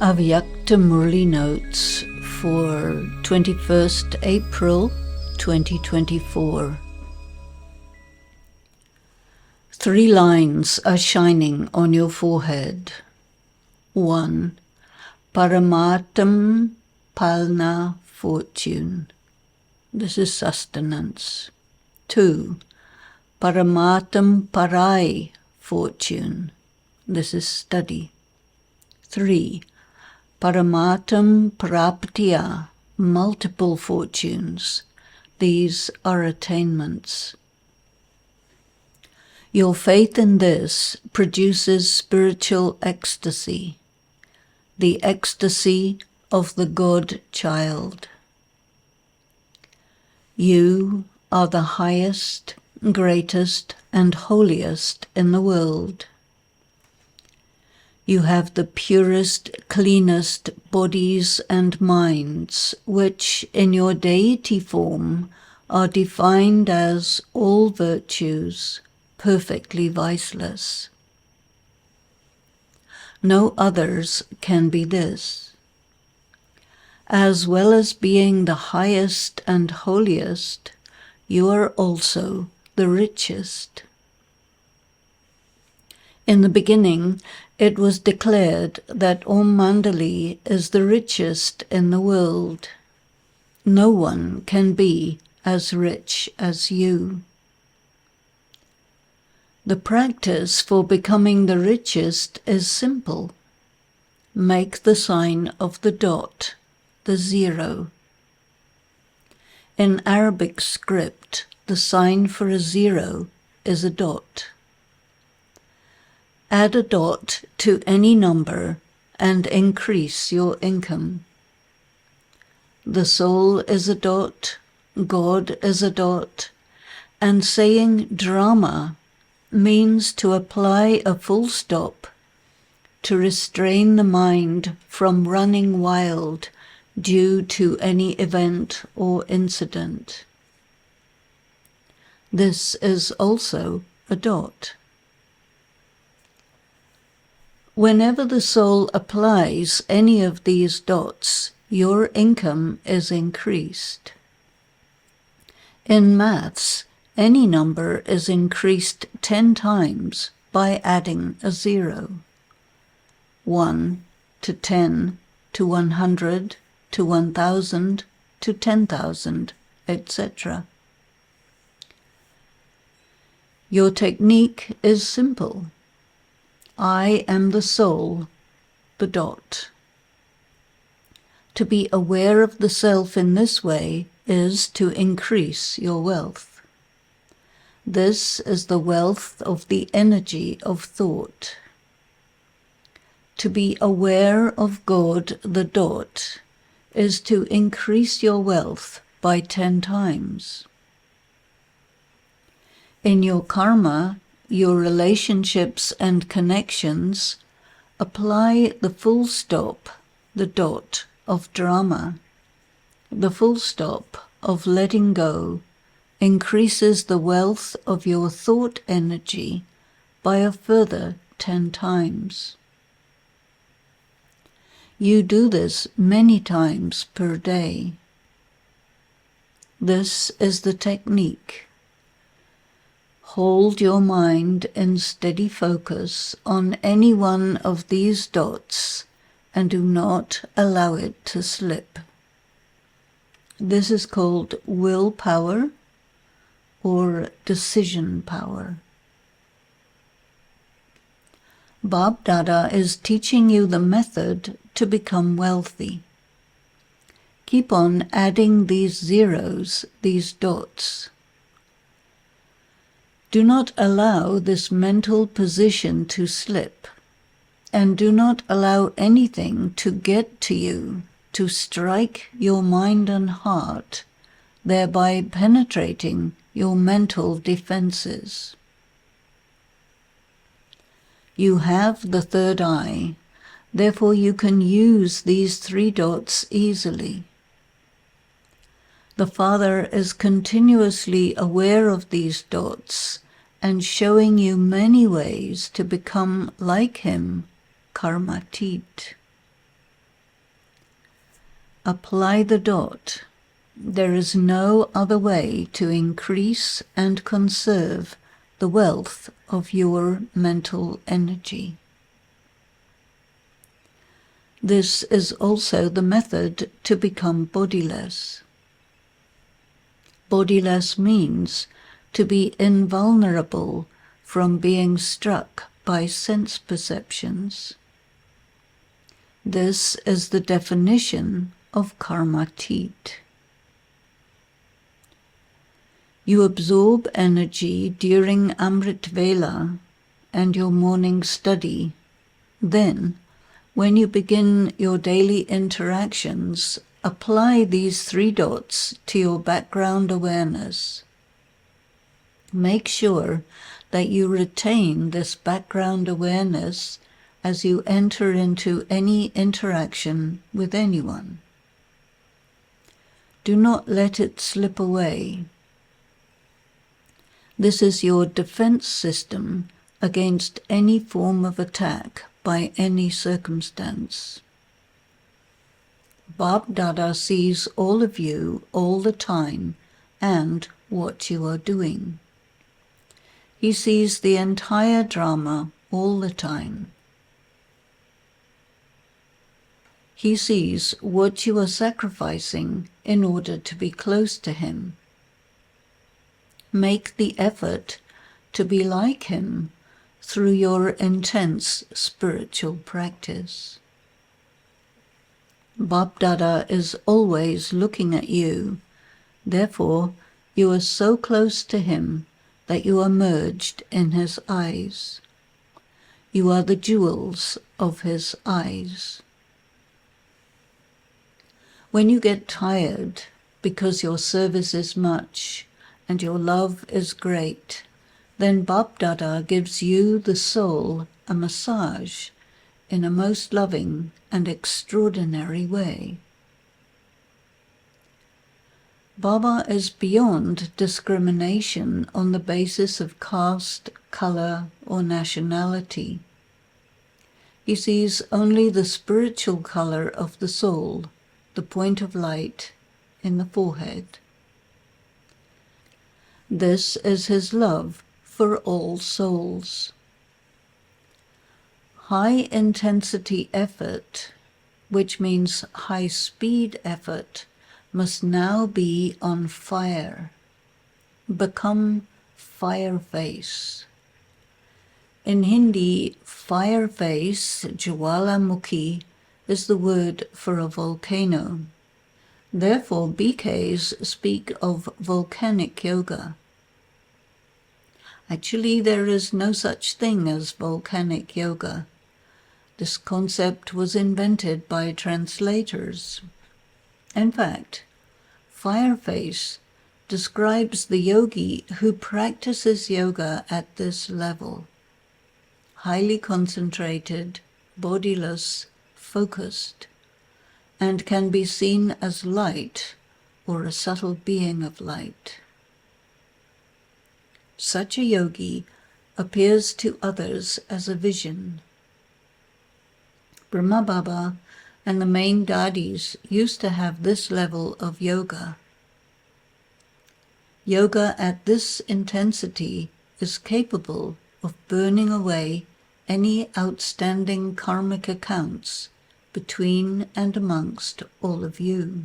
Avyakt Murli notes for 21st April 2024. 3 lines are shining on your forehead. 1. Paramatam Palna fortune. This is sustenance. 2. Paramatam Parai fortune. This is study. 3. Paramatam Praptiya, multiple fortunes. These are attainments. Your faith in this produces spiritual ecstasy, the ecstasy of the God child. You are the highest, greatest, and holiest in the world. You have the purest, cleanest bodies and minds, which in your deity form are defined as all virtues, perfectly viceless. No others can be this. As well as being the highest and holiest, you are also the richest. In the beginning, it was declared that Om Mandali is the richest in the world. No one can be as rich as you. The practice for becoming the richest is simple. Make the sign of the dot, the 0. In Arabic script, the sign for a 0 is a dot. Add a dot to any number and increase your income. The soul is a dot, God is a dot, and saying drama means to apply a full stop, to restrain the mind from running wild due to any event or incident. This is also a dot. Whenever the soul applies any of these dots, your income is increased. In maths, any number is increased 10 times by adding a 0. 1 to 10 to 100 to 1,000 to 10,000, etc. Your technique is simple. I am the soul, the dot. To be aware of the self in this way is to increase your wealth. This is the wealth of the energy of thought. To be aware of God, the dot, is to increase your wealth by 10 times. In your karma, your relationships and connections, apply the full stop, the dot of drama. The full stop of letting go increases the wealth of your thought energy by a further 10 times. You do this many times per day. This is the technique. Hold your mind in steady focus on any one of these dots and do not allow it to slip. This is called willpower or decision power. Bab Dada is teaching you the method to become wealthy. Keep on adding these zeros, these dots. Do not allow this mental position to slip, and do not allow anything to get to you, to strike your mind and heart, thereby penetrating your mental defenses. You have the third eye, therefore you can use these 3 dots easily. The Father is continuously aware of these dots and showing you many ways to become like him, karmatit. Apply the dot. There is no other way to increase and conserve the wealth of your mental energy. This is also the method to become bodiless. Bodiless means to be invulnerable from being struck by sense perceptions. This is the definition of karmatit. You absorb energy during Amrit Vela and your morning study. Then, when you begin your daily interactions, apply these 3 dots to your background awareness. Make sure that you retain this background awareness as you enter into any interaction with anyone. Do not let it slip away. This is your defense system against any form of attack by any circumstance. Bab Dada sees all of you all the time and what you are doing. He sees the entire drama all the time. He sees what you are sacrificing in order to be close to him. Make the effort to be like him through your intense spiritual practice. Bab Dada is always looking at you, therefore you are so close to him that you are merged in his eyes. You are the jewels of his eyes. When you get tired because your service is much and your love is great, then Bab Dada gives you, the soul, a massage in a most loving and extraordinary way. Baba is beyond discrimination on the basis of caste, color, or nationality. He sees only the spiritual color of the soul, the point of light in the forehead. This is his love for all souls. High-intensity effort, which means high-speed effort, must now be on fire. Become fire face. In Hindi, fire face, Jwalamukhi, is the word for a volcano. Therefore, BKs speak of volcanic yoga. Actually, there is no such thing as volcanic yoga. This concept was invented by translators. In fact, Fireface describes the yogi who practices yoga at this level. Highly concentrated, bodiless, focused, and can be seen as light or a subtle being of light. Such a yogi appears to others as a vision. Brahma Baba and the main dadis used to have this level of yoga. Yoga at this intensity is capable of burning away any outstanding karmic accounts between and amongst all of you.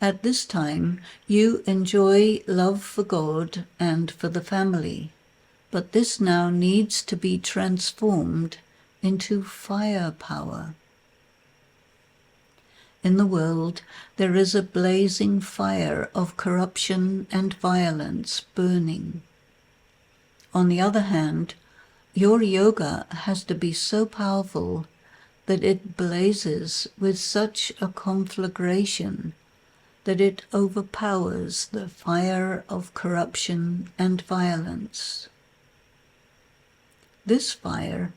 At this time, you enjoy love for God and for the family, but this now needs to be transformed into firepower. In the world, there is a blazing fire of corruption and violence burning. On the other hand, your yoga has to be so powerful that it blazes with such a conflagration that it overpowers the fire of corruption and violence. This fire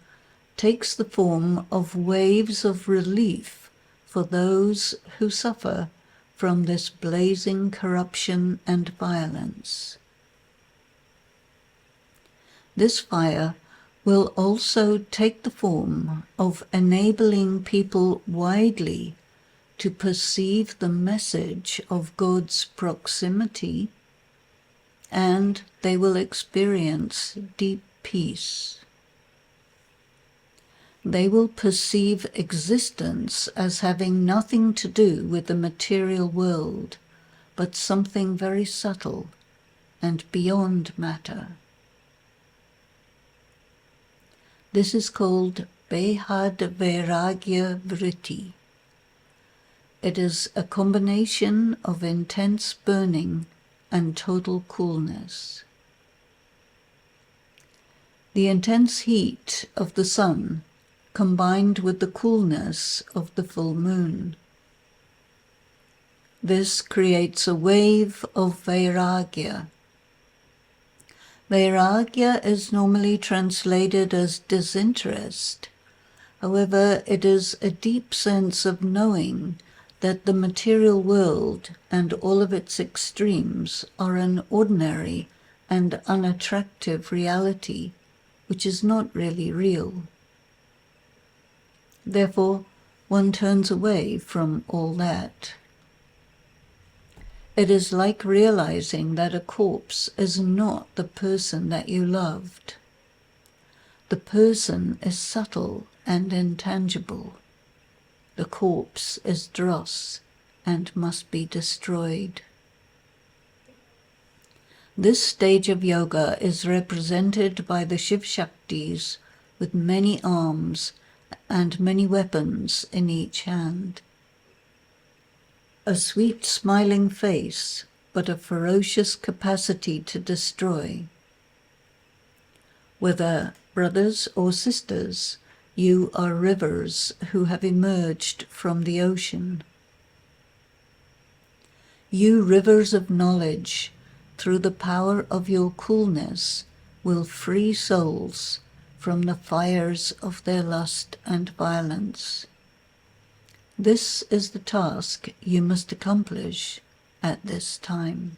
takes the form of waves of relief for those who suffer from this blazing corruption and violence. This fire will also take the form of enabling people widely to perceive the message of God's proximity, and they will experience deep peace. They will perceive existence as having nothing to do with the material world, but something very subtle and beyond matter. This is called Behad Vairagya Vritti. It is a combination of intense burning and total coolness. The intense heat of the sun combined with the coolness of the full moon. This creates a wave of Vairagya. Vairagya is normally translated as disinterest. However, it is a deep sense of knowing that the material world and all of its extremes are an ordinary and unattractive reality, which is not really real. Therefore, one turns away from all that. It is like realizing that a corpse is not the person that you loved. The person is subtle and intangible. The corpse is dross and must be destroyed. This stage of yoga is represented by the Shiv Shaktis with many arms and many weapons in each hand. A sweet smiling face, but a ferocious capacity to destroy. Whether brothers or sisters, you are rivers who have emerged from the ocean. You rivers of knowledge, through the power of your coolness, will free souls from the fires of their lust and violence. This is the task you must accomplish at this time.